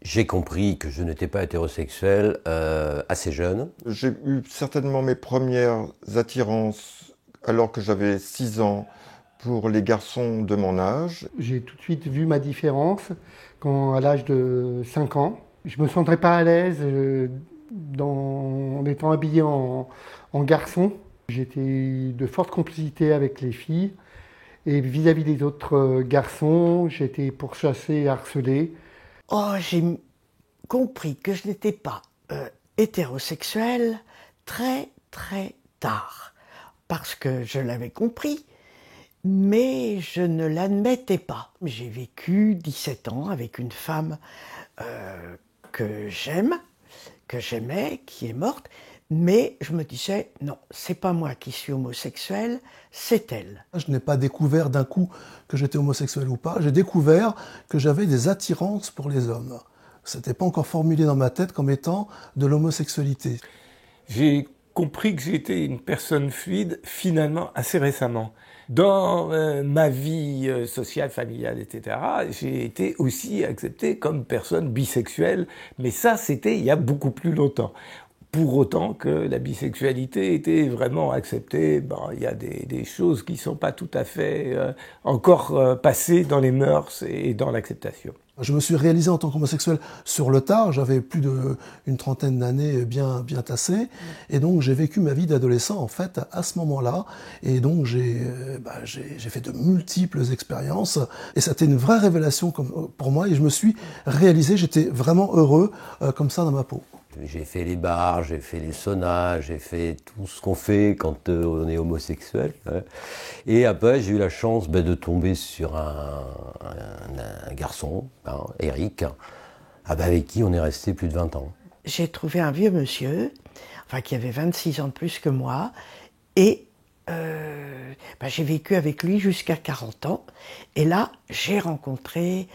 J'ai compris que je n'étais pas hétérosexuel assez jeune. J'ai eu certainement mes premières attirances alors que j'avais 6 ans pour les garçons de mon âge. J'ai tout de suite vu ma différence quand, à l'âge de 5 ans, je me sentais pas à l'aise en étant habillé en garçon. J'étais de forte complicité avec les filles et vis-à-vis des autres garçons, j'étais pourchassé et harcelé. Oh, j'ai compris que je n'étais pas hétérosexuel très très tard, parce que je l'avais compris, mais je ne l'admettais pas. J'ai vécu 17 ans avec une femme que j'aimais, qui est morte, mais je me disais, non, c'est pas moi qui suis homosexuel, c'est elle. Je n'ai pas découvert d'un coup que j'étais homosexuel ou pas, j'ai découvert que j'avais des attirances pour les hommes. C'était pas encore formulé dans ma tête comme étant de l'homosexualité. J'ai compris que j'étais une personne fluide finalement assez récemment. Dans ma vie sociale, familiale, etc., j'ai été aussi accepté comme personne bisexuelle, mais ça c'était il y a beaucoup plus longtemps. Pour autant que la bisexualité était vraiment acceptée, il y a des choses qui ne sont pas tout à fait encore passées dans les mœurs et dans l'acceptation. Je me suis réalisé en tant qu'homosexuel sur le tard, j'avais plus d'une trentaine d'années bien tassées, et donc j'ai vécu ma vie d'adolescent en fait à ce moment-là, et donc j'ai fait de multiples expériences, et c'était une vraie révélation pour moi, et je me suis réalisé, j'étais vraiment heureux comme ça dans ma peau. J'ai fait les bars, j'ai fait les saunas, j'ai fait tout ce qu'on fait quand on est homosexuel. Ouais. Et après, j'ai eu la chance de tomber sur un garçon, Eric, avec qui on est resté plus de 20 ans. J'ai trouvé un vieux monsieur, qui avait 26 ans de plus que moi, et j'ai vécu avec lui jusqu'à 40 ans. Et là, j'ai rencontré,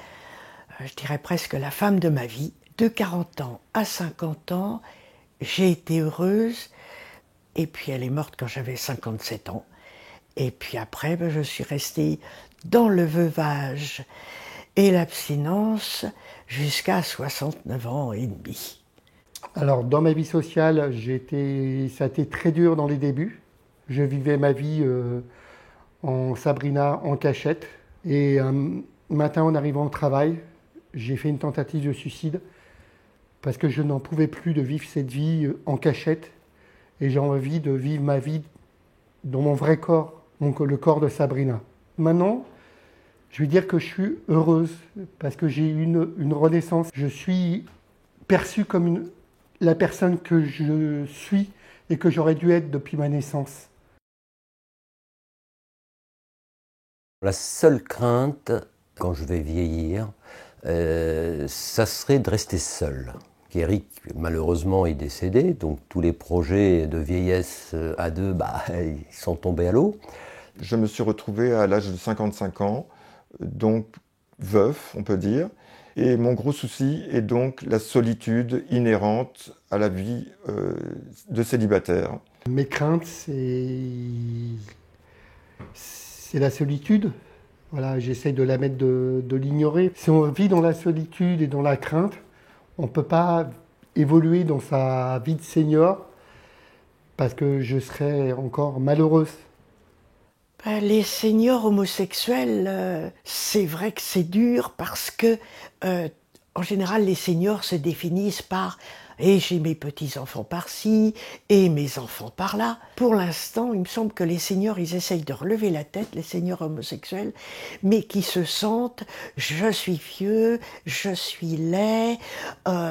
je dirais presque la femme de ma vie. De 40 ans à 50 ans, j'ai été heureuse, et puis elle est morte quand j'avais 57 ans. Et puis après, je suis restée dans le veuvage et l'abstinence jusqu'à 69 ans et demi. Alors, dans ma vie sociale, ça a été très dur dans les débuts. Je vivais ma vie en Sabrina, en cachette. Et un matin, en arrivant au travail, j'ai fait une tentative de suicide parce que je n'en pouvais plus de vivre cette vie en cachette. Et j'ai envie de vivre ma vie dans mon vrai corps, donc le corps de Sabrina. Maintenant, je vais dire que je suis heureuse parce que j'ai eu une renaissance. Je suis perçue comme la personne que je suis et que j'aurais dû être depuis ma naissance. La seule crainte, quand je vais vieillir, ça serait de rester seul. Eric, malheureusement, est décédé, donc tous les projets de vieillesse à deux, ils sont tombés à l'eau. Je me suis retrouvé à l'âge de 55 ans, donc veuf, on peut dire. Et mon gros souci est donc la solitude inhérente à la vie de célibataire. Mes craintes, c'est la solitude. Voilà, j'essaie de la mettre, de l'ignorer. Si on vit dans la solitude et dans la crainte, on ne peut pas évoluer dans sa vie de senior parce que je serais encore malheureuse. Les seniors homosexuels, c'est vrai que c'est dur parce que, en général, les seniors se définissent par « et j'ai mes petits-enfants par-ci, et mes enfants par-là ». Pour l'instant, il me semble que les seniors, ils essayent de relever la tête, les seniors homosexuels, mais qui se sentent « je suis vieux, je suis laid,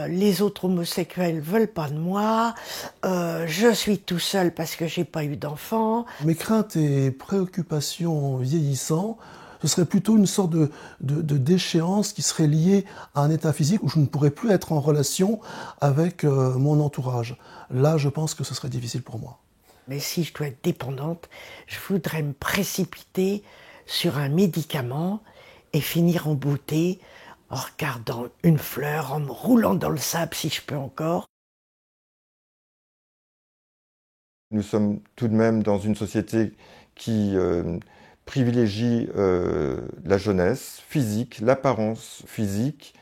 les autres homosexuels veulent pas de moi, je suis tout seul parce que j'ai pas eu d'enfants ». Mes craintes et préoccupations vieillissant, ce serait plutôt une sorte de déchéance qui serait liée à un état physique où je ne pourrais plus être en relation avec mon entourage. Là, je pense que ce serait difficile pour moi. Mais si je dois être dépendante, je voudrais me précipiter sur un médicament et finir en beauté, en regardant une fleur, en me roulant dans le sable si je peux encore. Nous sommes tout de même dans une société qui privilégie la jeunesse physique, l'apparence physique,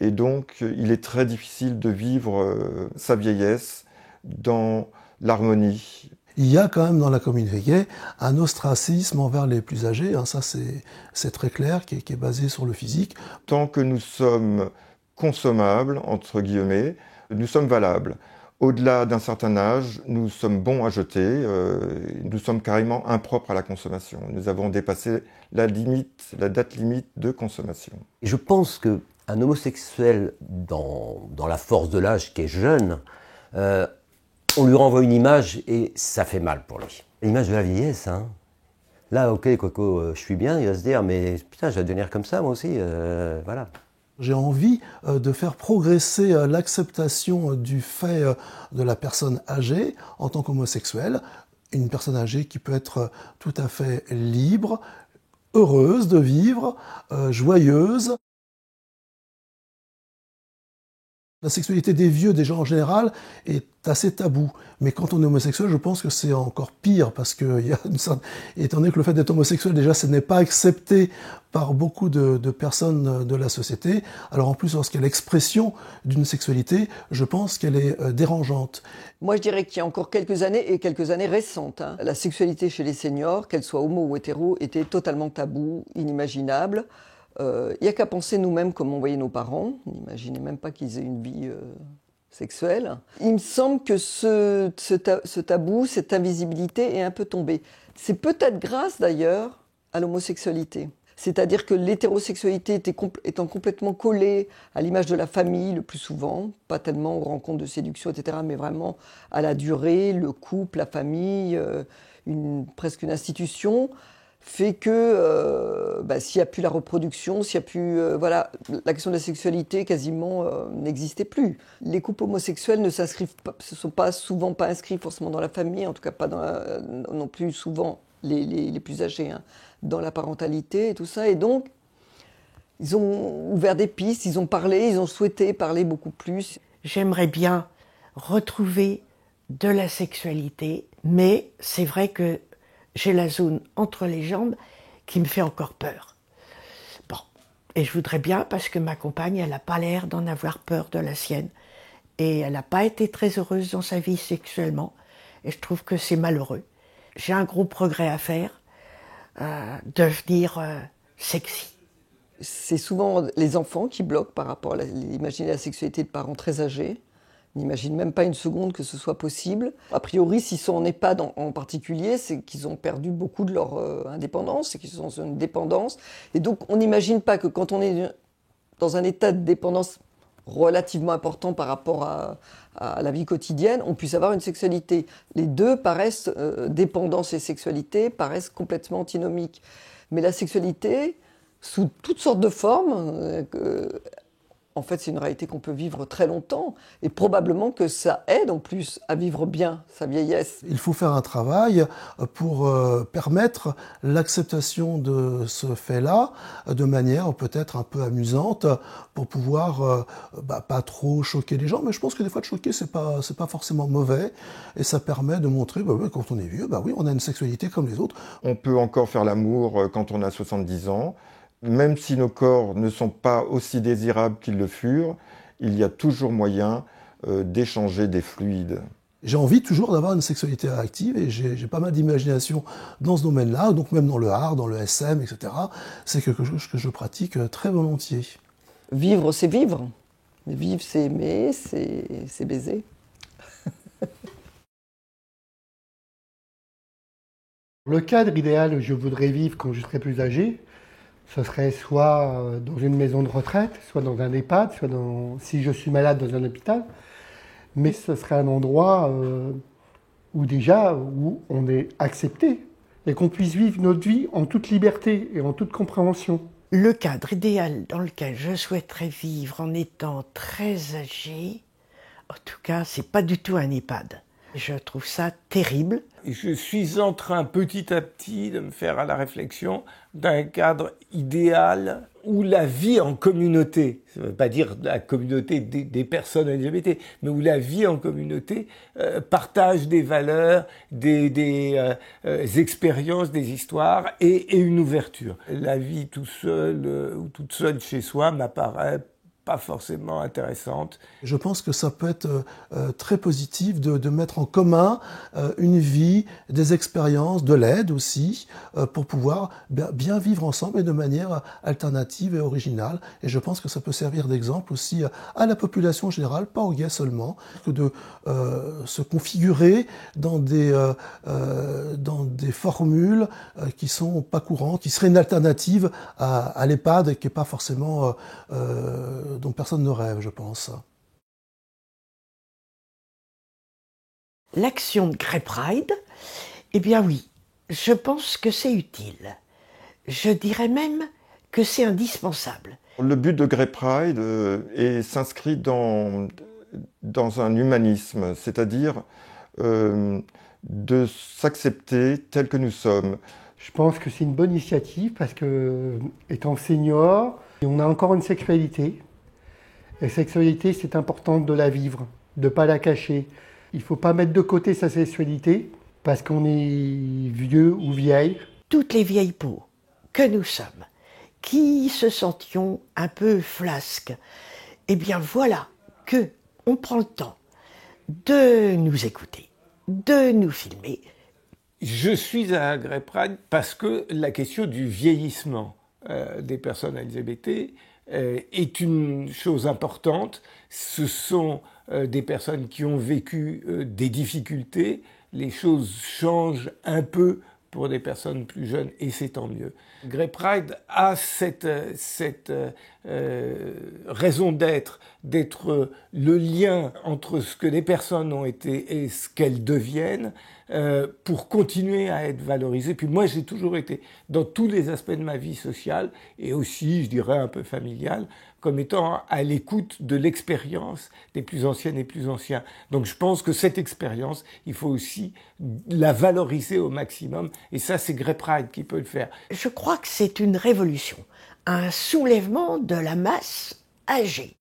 Et donc, il est très difficile de vivre sa vieillesse dans l'harmonie. Il y a quand même dans la communauté gay un ostracisme envers les plus âgés, hein, ça c'est très clair, qui est basé sur le physique. Tant que nous sommes consommables, entre guillemets, nous sommes valables. Au-delà d'un certain âge, nous sommes bons à jeter, nous sommes carrément impropres à la consommation. Nous avons dépassé la date limite de consommation. Et je pense qu'un homosexuel, dans la force de l'âge qui est jeune, on lui renvoie une image et ça fait mal pour lui. L'image de la vieillesse, hein. Là, ok, Coco, je suis bien, il va se dire, mais putain, je vais devenir comme ça, moi aussi, voilà. J'ai envie de faire progresser l'acceptation du fait de la personne âgée en tant qu'homosexuelle. Une personne âgée qui peut être tout à fait libre, heureuse de vivre, joyeuse. La sexualité des vieux, des gens en général, est assez tabou. Mais quand on est homosexuel, je pense que c'est encore pire, parce que, étant donné que le fait d'être homosexuel, déjà, ce n'est pas accepté par beaucoup de personnes de la société. Alors en plus, lorsqu'il y a l'expression d'une sexualité, je pense qu'elle est dérangeante. Moi, je dirais qu'il y a encore quelques années, et quelques années récentes, hein, la sexualité chez les seniors, qu'elle soit homo ou hétéro, était totalement tabou, inimaginable. Il n'y a qu'à penser nous-mêmes comme on voyait nos parents. On n'imaginait même pas qu'ils aient une vie sexuelle. Il me semble que ce tabou, cette invisibilité est un peu tombé. C'est peut-être grâce d'ailleurs à l'homosexualité. C'est-à-dire que l'hétérosexualité étant complètement collée à l'image de la famille le plus souvent, pas tellement aux rencontres de séduction, etc., mais vraiment à la durée, le couple, la famille, presque une institution, fait que s'il n'y a plus la reproduction, s'il n'y a plus... voilà, la question de la sexualité quasiment n'existait plus. Les couples homosexuels ne sont pas souvent pas inscrits forcément dans la famille, en tout cas pas non plus souvent les plus âgés, hein, dans la parentalité et tout ça. Et donc, ils ont ouvert des pistes, ils ont parlé, ils ont souhaité parler beaucoup plus. J'aimerais bien retrouver de la sexualité, mais c'est vrai que j'ai la zone entre les jambes qui me fait encore peur. Bon, et je voudrais bien, parce que ma compagne, elle n'a pas l'air d'en avoir peur de la sienne. Et elle n'a pas été très heureuse dans sa vie sexuellement. Et je trouve que c'est malheureux. J'ai un gros progrès à faire, devenir sexy. C'est souvent les enfants qui bloquent par rapport à l'imaginer la sexualité de parents très âgés. N'imagine même pas une seconde que ce soit possible. A priori, s'ils sont en EHPAD en particulier, c'est qu'ils ont perdu beaucoup de leur indépendance, c'est qu'ils sont dans une dépendance. Et donc, on n'imagine pas que quand on est dans un état de dépendance relativement important par rapport à la vie quotidienne, on puisse avoir une sexualité. Les deux paraissent, dépendance et sexualité, paraissent complètement antinomiques. Mais la sexualité, sous toutes sortes de formes, en fait, c'est une réalité qu'on peut vivre très longtemps et probablement que ça aide en plus à vivre bien sa vieillesse. Il faut faire un travail pour permettre l'acceptation de ce fait-là de manière peut-être un peu amusante pour pouvoir pas trop choquer les gens. Mais je pense que des fois de choquer, c'est pas forcément mauvais et ça permet de montrer quand on est vieux, oui, on a une sexualité comme les autres. On peut encore faire l'amour quand on a 70 ans. Même si nos corps ne sont pas aussi désirables qu'ils le furent, il y a toujours moyen d'échanger des fluides. J'ai envie toujours d'avoir une sexualité active et j'ai pas mal d'imagination dans ce domaine-là, donc même dans le art, dans le SM, etc. C'est quelque chose que je pratique très volontiers. Vivre, c'est vivre. Mais vivre, c'est aimer, c'est baiser. Le cadre idéal où je voudrais vivre quand je serai plus âgé, ce serait soit dans une maison de retraite, soit dans un EHPAD, soit si je suis malade dans un hôpital. Mais ce serait un endroit où on est accepté et qu'on puisse vivre notre vie en toute liberté et en toute compréhension. Le cadre idéal dans lequel je souhaiterais vivre en étant très âgé, en tout cas, c'est pas du tout un EHPAD. Je trouve ça terrible. Je suis en train petit à petit de me faire à la réflexion d'un cadre idéal où la vie en communauté, ça ne veut pas dire la communauté des personnes LGBT, mais où la vie en communauté partage des valeurs, des expériences, des histoires et une ouverture. La vie tout seul ou toute seule chez soi m'apparaît pas forcément intéressantes. Je pense que ça peut être très positif de mettre en commun une vie, des expériences, de l'aide aussi, pour pouvoir bien vivre ensemble et de manière alternative et originale. Et je pense que ça peut servir d'exemple aussi à la population générale, pas aux gays seulement, que de se configurer dans des formules qui sont pas courantes, qui seraient une alternative à l'EHPAD et qui n'est pas forcément dont personne ne rêve, je pense. L'action de Grey Pride, eh bien oui, je pense que c'est utile. Je dirais même que c'est indispensable. Le but de Grey Pride s'inscrit dans un humanisme, c'est-à-dire de s'accepter tel que nous sommes. Je pense que c'est une bonne initiative parce que, étant senior, on a encore une sexualité. La sexualité, c'est important de la vivre, de ne pas la cacher. Il ne faut pas mettre de côté sa sexualité parce qu'on est vieux ou vieille. Toutes les vieilles peaux que nous sommes, qui se sentions un peu flasques, eh bien voilà que on prend le temps de nous écouter, de nous filmer. Je suis à Grey Pride parce que la question du vieillissement des personnes LGBT est une chose importante. Ce sont des personnes qui ont vécu des difficultés. Les choses changent un peu pour des personnes plus jeunes et c'est tant mieux. Grey Pride a cette raison d'être le lien entre ce que les personnes ont été et ce qu'elles deviennent pour continuer à être valorisées. Puis moi, j'ai toujours été, dans tous les aspects de ma vie sociale et aussi, je dirais, un peu familiale, comme étant à l'écoute de l'expérience des plus anciennes et plus anciens. Donc je pense que cette expérience, il faut aussi la valoriser au maximum. Et ça, c'est Grey Pride qui peut le faire. Je crois que c'est une révolution, un soulèvement de la masse âgée.